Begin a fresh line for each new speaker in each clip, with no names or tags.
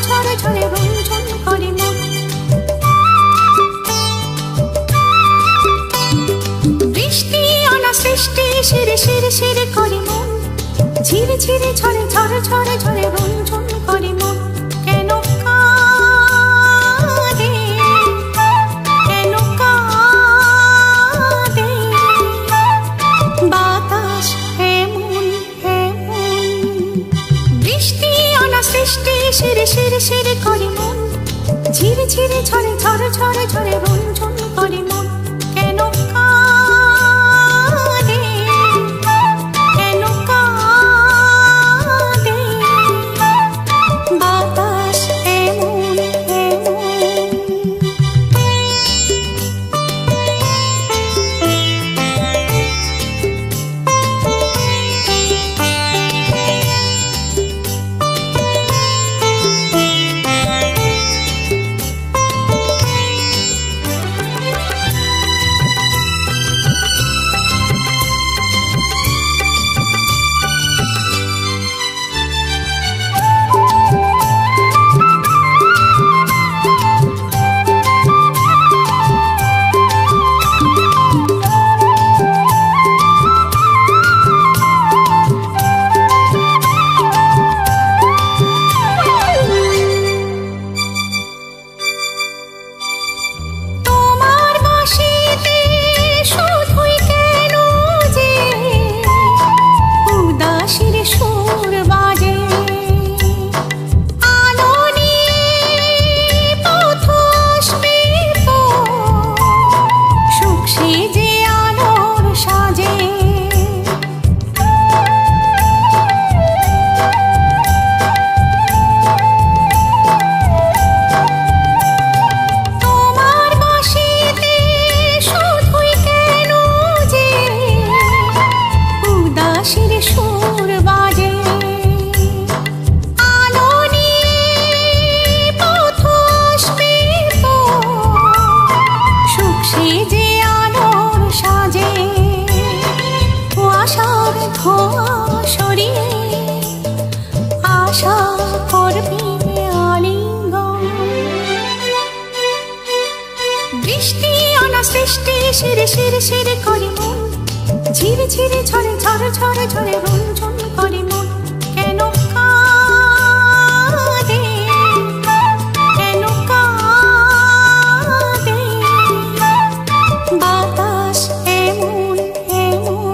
ঝরে ঝরে রঞ্জন করে মন। বৃষ্টি আনা সৃষ্টি শিরে শিরে শিরে করে মন, ঝিরে ঝিরে ঝরে ঝরে ঝরে ঝরে রঞ্জন করে মন। কেন কাঁদে কেন কাঁদে বাতাস এমন এমন। বৃষ্টি আনা সৃষ্টি শিরে শিরে শিরে করে মন, ঝিরে ঝিরে ঝরে ঝরে ঝরে ঝরে রঞ্জন করে মন। কেন কাঁদে কেন কাঁদে বাতাস এমন এমন। বৃষ্টি আনা সৃষ্টি শিরে শিরে শিরে করে মন, ঝিরে ঝিরে ঝরে ঝরে ঝরে ঝরে রঞ্জন করে মন। কেন কাঁদে কেন কাঁদে বাতাস এমন এমন।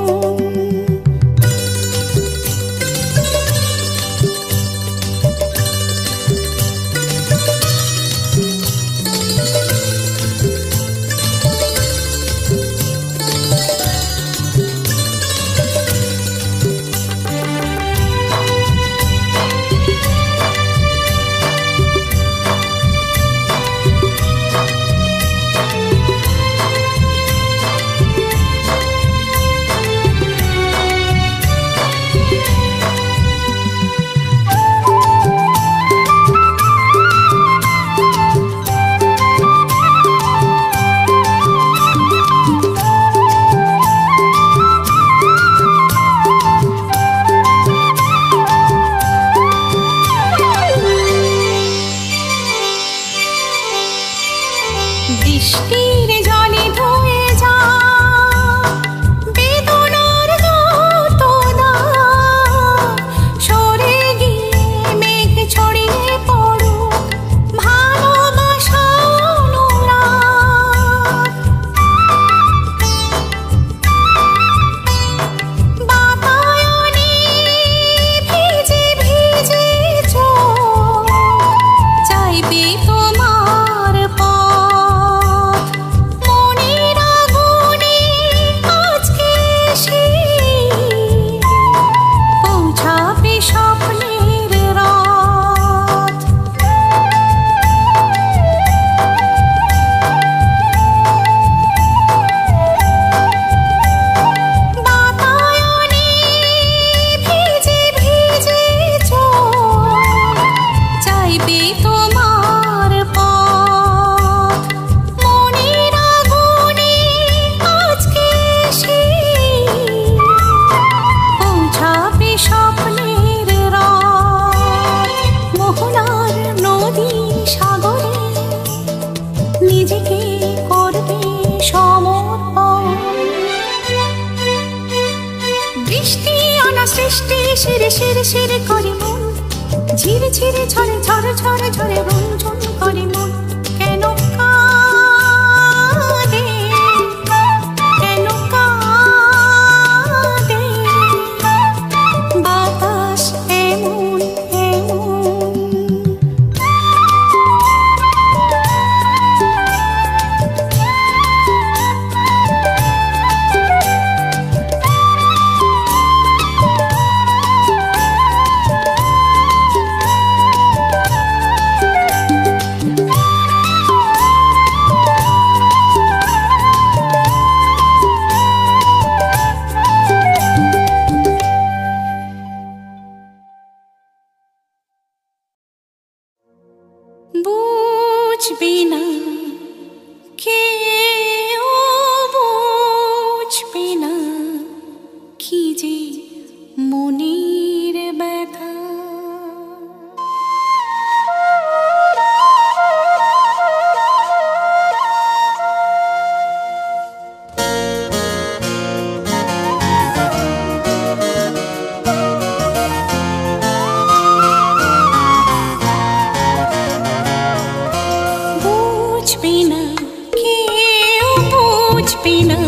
বৃষ্টির জলে ধুয়ে যা বেদনার যত দাগ, সরে গিয়ে মেঘ ছড়িয়ে পড়ুক ভালোবাসা অনুরাগ। বাতায়নে ভিজে ভিজে চোখ চাইবে তোমার পথ। শিরে শিরে শিরে করে মন, ঝিরে ঝিরে ঝরে ঝরে ঝরে ঝরে রঞ্জন করে মন। কেন কাঁদে, কেন কাঁদে বাতাস এমন এমন। বুঝবি না কেউ, বুঝবি না কি যে মনের ব্যথা। বুঝবি না কেউ, বুঝবি না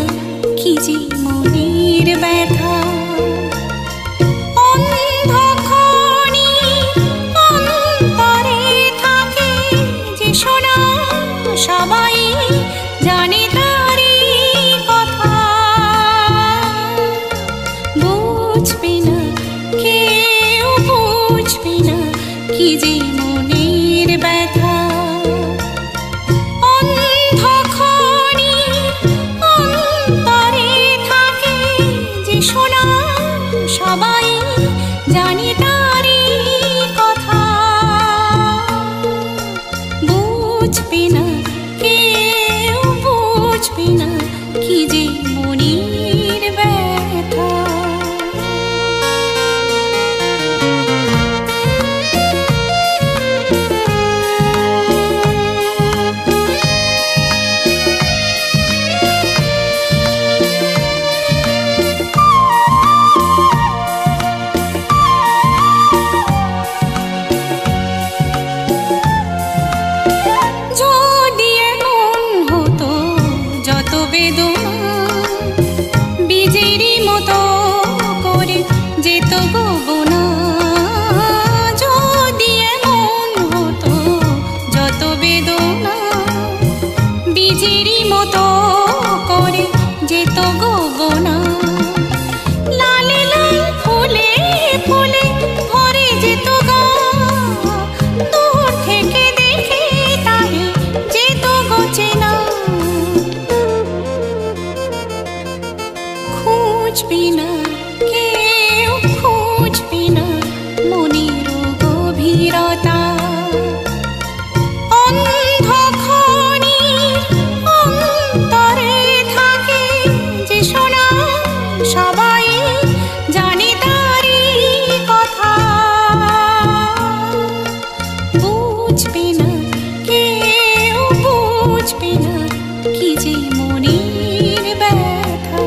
কি যে মনের ব্যথা। অন্ধকারে অন্তরে থাকে যে শোনা, সবাই জানে তারই কথা। বুঝবি না কেউ, বুঝবি না কি যে মনের ব্যথা। অন্ধকারে অন্তরে থাকে যে শোনা, সবাই জানে তারই কথা। বুঝবি না কেউ, বুঝবি না কি যে মনের ব্যথা। যদি এমন হতো যত বেদনা বীজেরই মতো করে যেত গোবনা। যদি এমন হতো যত বেদনা বীজেরই মতো করে যেত গোবনা। লালে লাল ফুলে ফুলে ভরে যেত গা, দূর থেকে দেখে তারে যেত গোচেনা। খুঁজবি না কেউ, খুঁজবি না মনের গভীরতা। অন্ধকারে অন্তরে থাকে যে শোনা, সবাই জানে তারই কথা। বুঝবি না কেউ, বুঝবি না কি যে মনের ব্যথা।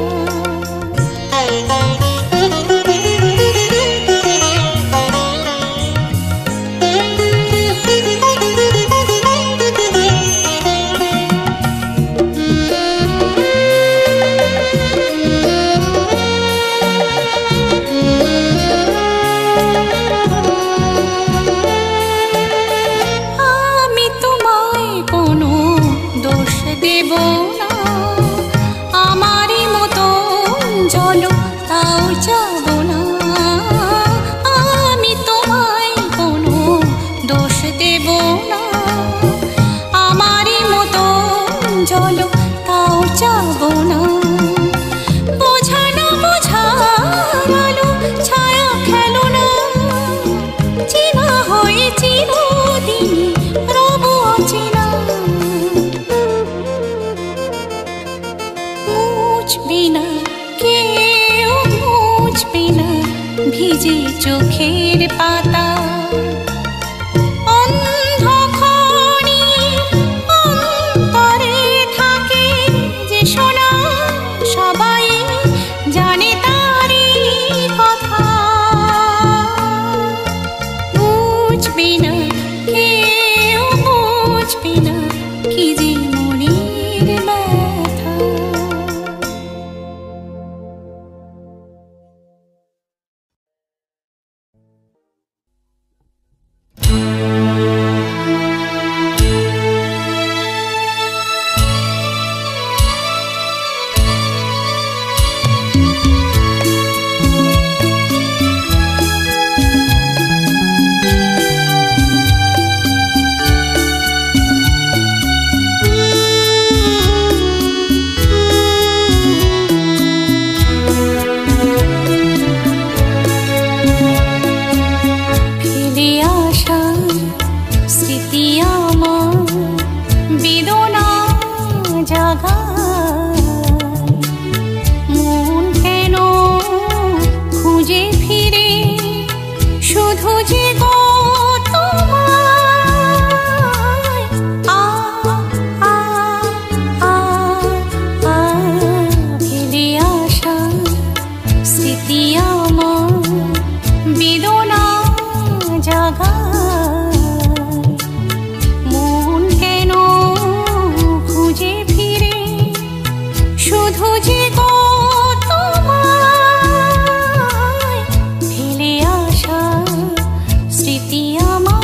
আমি তোমায় কোনো দোষ দেব না, আমারই মতো চলো তাও যাব না। আমি তোমায় কোনো দোষ দেব না, আমারই মতো চলো তাও যাব না। বোঝা না বোঝা গেল ছায়া খেলো না, চেনা হয়ে চিরদিন রব অচেনা। মুছবি না কেউ, মুছবি না ভিজে চোখের পাতা। অন্ধকারে অন্তরে থাকে যে শোনা, জাগায় মন কেন খুঁজে ফিরে শুধু যে গো তোমায় ফেলে আসা স্মৃতি আমার বেদনা জাগায় মন কেন খুঁজে ফিরে শুধু যে গো তোমায় ফেলে আসা স্মৃতি আমার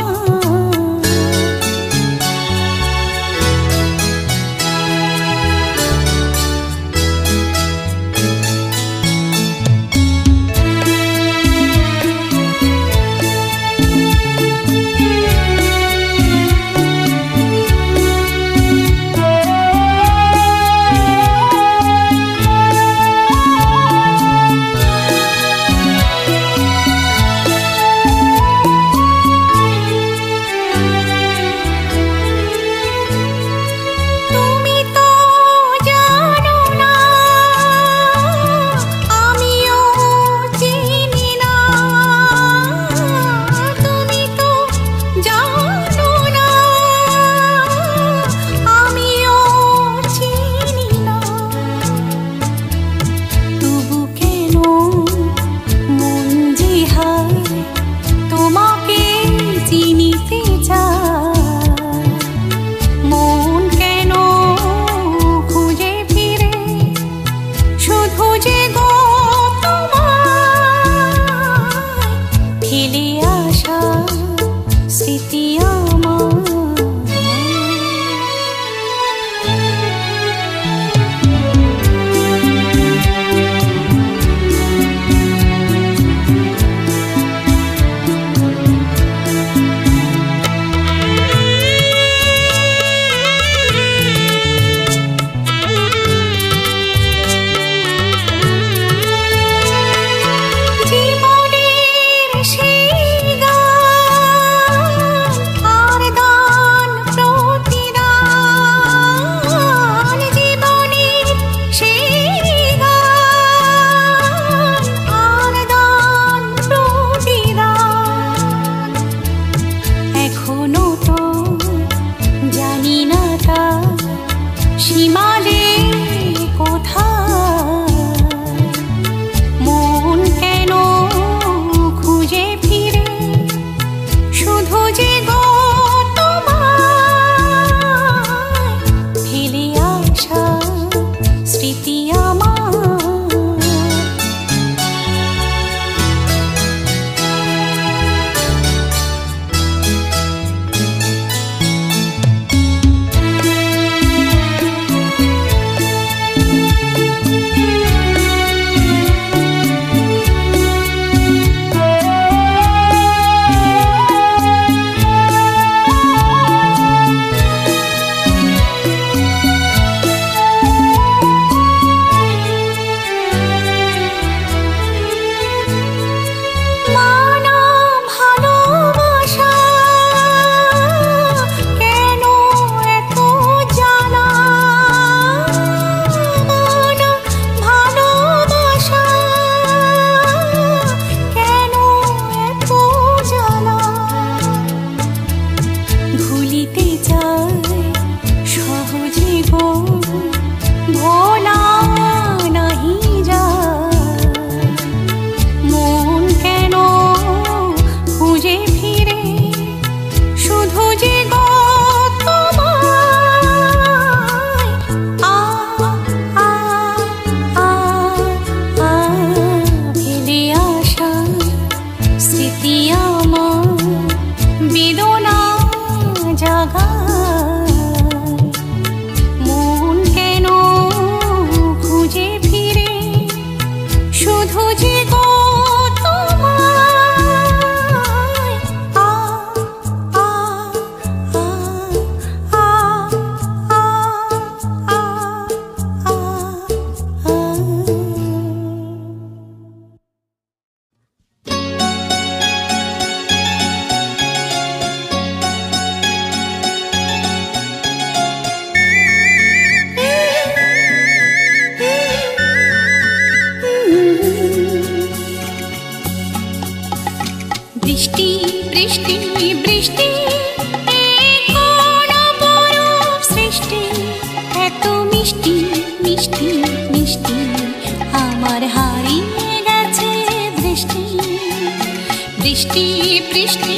বৃষ্টি বৃষ্টি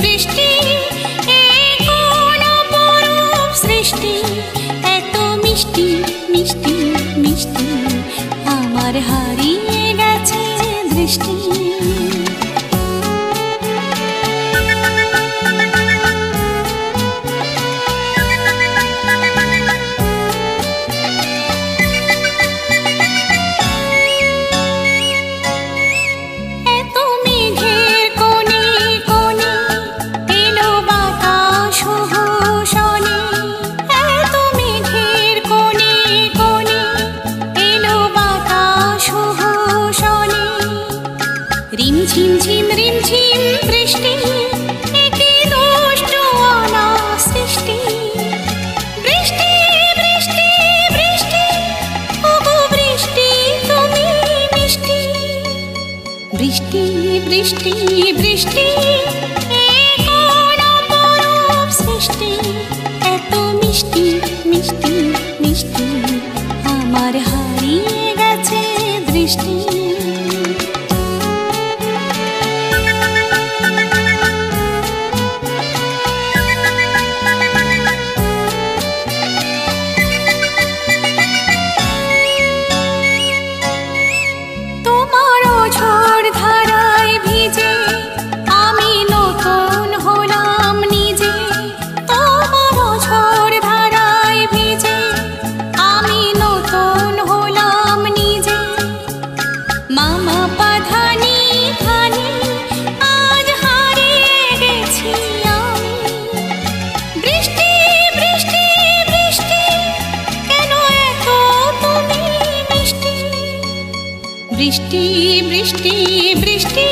বৃষ্টি এ কোন অপরূপ সৃষ্টি, এত মিষ্টি মিষ্টি মিষ্টি আমার হারিয়ে গেছে দৃষ্টি। রিমঝিম ঝিম রিমঝিম বৃষ্টি একে দুষ্ট আনা সৃষ্টি, বৃষ্টি বৃষ্টি বৃষ্টি ওগো বৃষ্টি তুমি মিষ্টি, বৃষ্টি বৃষ্টি বৃষ্টি এ কোন অপরূপ সৃষ্টি, এত মিষ্টি মিষ্টি মিষ্টি আমার হারিয়ে গেছে দৃষ্টি। বৃষ্টি বৃষ্টি বৃষ্টি